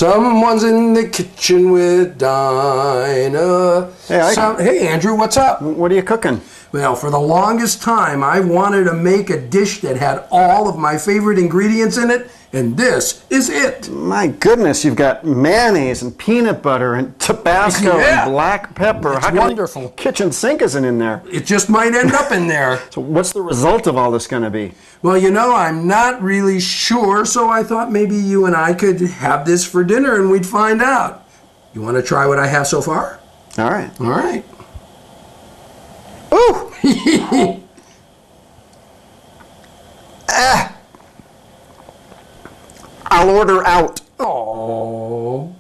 Someone's in the kitchen with Dinah. Hey, Andrew, what's up? What are you cooking? Well, for the longest time, I wanted to make a dish that had all of my favorite ingredients in it, and this is it. My goodness, you've got mayonnaise and peanut butter and Tabasco and black pepper. It's wonderful. Kitchen sink isn't in there. It just might end up in there. So what's the result of all this going to be? Well, you know, I'm not really sure, so I thought maybe you and I could have this for dinner and we'd find out. You want to try what I have so far? All right. All right. Ooh! I'll order out. Oh.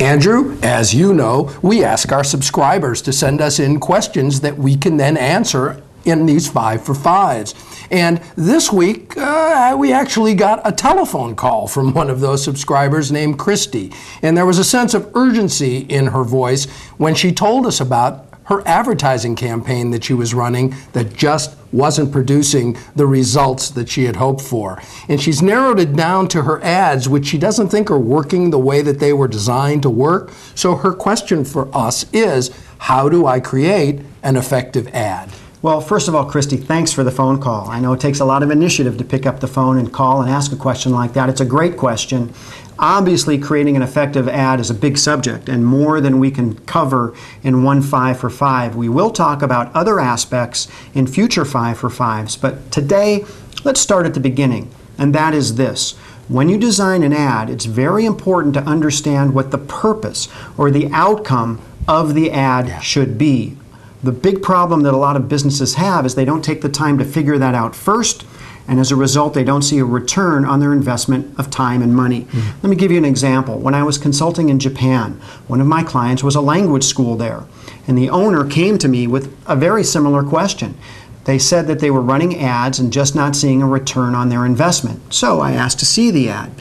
Andrew, as you know, we ask our subscribers to send us in questions that we can then answer in these 5 for 5s. And this week, we actually got a telephone call from one of those subscribers named Christy. And there was a sense of urgency in her voice when she told us about her advertising campaign that she was running that just wasn't producing the results that she had hoped for. And she's narrowed it down to her ads, which she doesn't think are working the way that they were designed to work. So her question for us is, how do I create an effective ad? Well, first of all, Christy, thanks for the phone call. I know it takes a lot of initiative to pick up the phone and call and ask a question like that. It's a great question. Obviously, creating an effective ad is a big subject and more than we can cover in one 5 for 5. We will talk about other aspects in future 5 for 5s, but today, let's start at the beginning, and that is this. When you design an ad, it's very important to understand what the purpose or the outcome of the ad should be. The big problem that a lot of businesses have is they don't take the time to figure that out first, and as a result, they don't see a return on their investment of time and money. Let me give you an example. When I was consulting in Japan, one of my clients was a language school there, and the owner came to me with a very similar question. They said that they were running ads and just not seeing a return on their investment. So I asked to see the ad.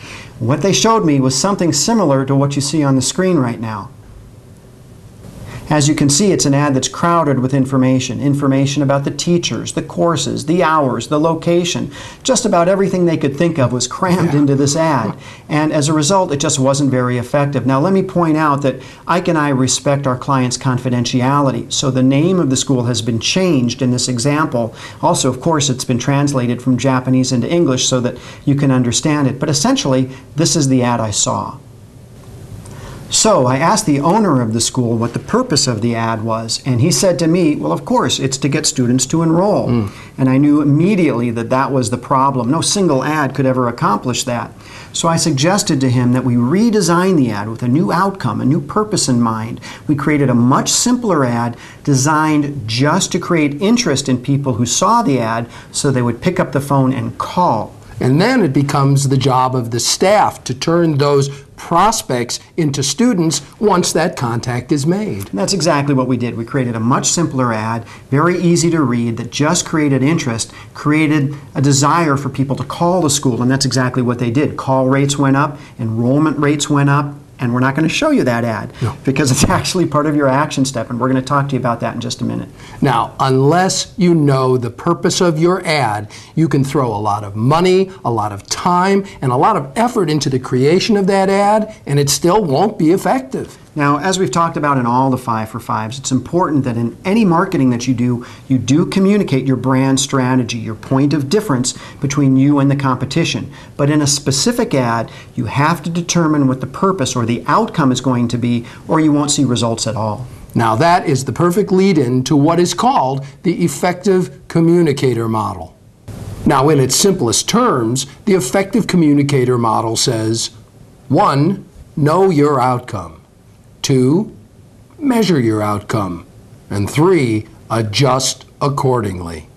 What they showed me was something similar to what you see on the screen right now. As you can see, it's an ad that's crowded with information about the teachers, the courses, the hours, the location. Just about everything they could think of was crammed into this ad. And as a result, it just wasn't very effective. Now, let me point out that Ike and I respect our clients' confidentiality. So the name of the school has been changed in this example. Also, of course, it's been translated from Japanese into English so that you can understand it. But essentially, this is the ad I saw. So I asked the owner of the school what the purpose of the ad was, and he said to me, well, of course, it's to get students to enroll. And I knew immediately that that was the problem. No single ad could ever accomplish that. So I suggested to him that we redesign the ad with a new outcome, a new purpose in mind. We created a much simpler ad designed just to create interest in people who saw the ad so they would pick up the phone and call. And then it becomes the job of the staff to turn those prospects into students once that contact is made. And that's exactly what we did. We created a much simpler ad, very easy to read, that just created interest, created a desire for people to call the school, and that's exactly what they did. Call rates went up, enrollment rates went up, and we're not going to show you that ad because it's actually part of your action step, and we're going to talk to you about that in just a minute. Now, unless you know the purpose of your ad, you can throw a lot of money, a lot of time, and a lot of effort into the creation of that ad, and it still won't be effective. Now, as we've talked about in all the 5 for 5s, it's important that in any marketing that you do communicate your brand strategy, your point of difference between you and the competition. But in a specific ad, you have to determine what the purpose or the outcome is going to be, or you won't see results at all. Now, that is the perfect lead-in to what is called the effective communicator model. Now, in its simplest terms, the effective communicator model says, 1, know your outcome. 2, measure your outcome. And 3, adjust accordingly.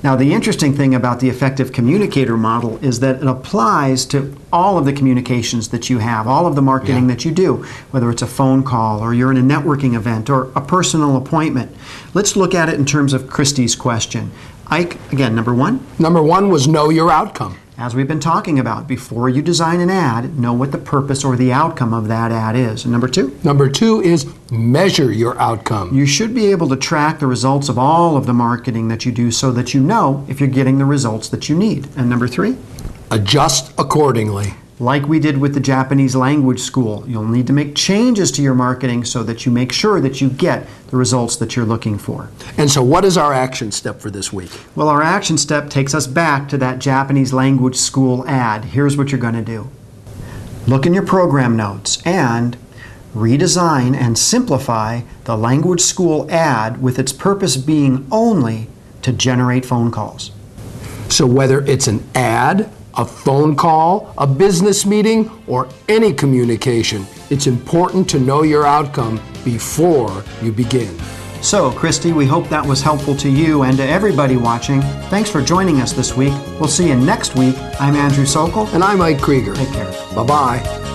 Now, the interesting thing about the effective communicator model is that it applies to all of the communications that you have, all of the marketing that you do, whether it's a phone call or you're in a networking event or a personal appointment. Let's look at it in terms of Christy's question. Ike, again, number 1? Number 1 was know your outcome. as we've been talking about, before you design an ad, know what the purpose or the outcome of that ad is. And number two? Number two is measure your outcome. You should be able to track the results of all of the marketing that you do so that you know if you're getting the results that you need. And number three? Adjust accordingly. Like we did with the Japanese language school, you'll need to make changes to your marketing so that you make sure that you get the results that you're looking for. And so what is our action step for this week? Well, our action step takes us back to that Japanese language school ad. Here's what you're going to do. Look in your program notes and redesign and simplify the language school ad with its purpose being only to generate phone calls. So whether it's an ad, a phone call, a business meeting, or any communication, it's important to know your outcome before you begin. So, Christy, we hope that was helpful to you and to everybody watching. Thanks for joining us this week. We'll see you next week. I'm Andrew Sokol. And I'm Mike Krieger. Take care. Bye-bye.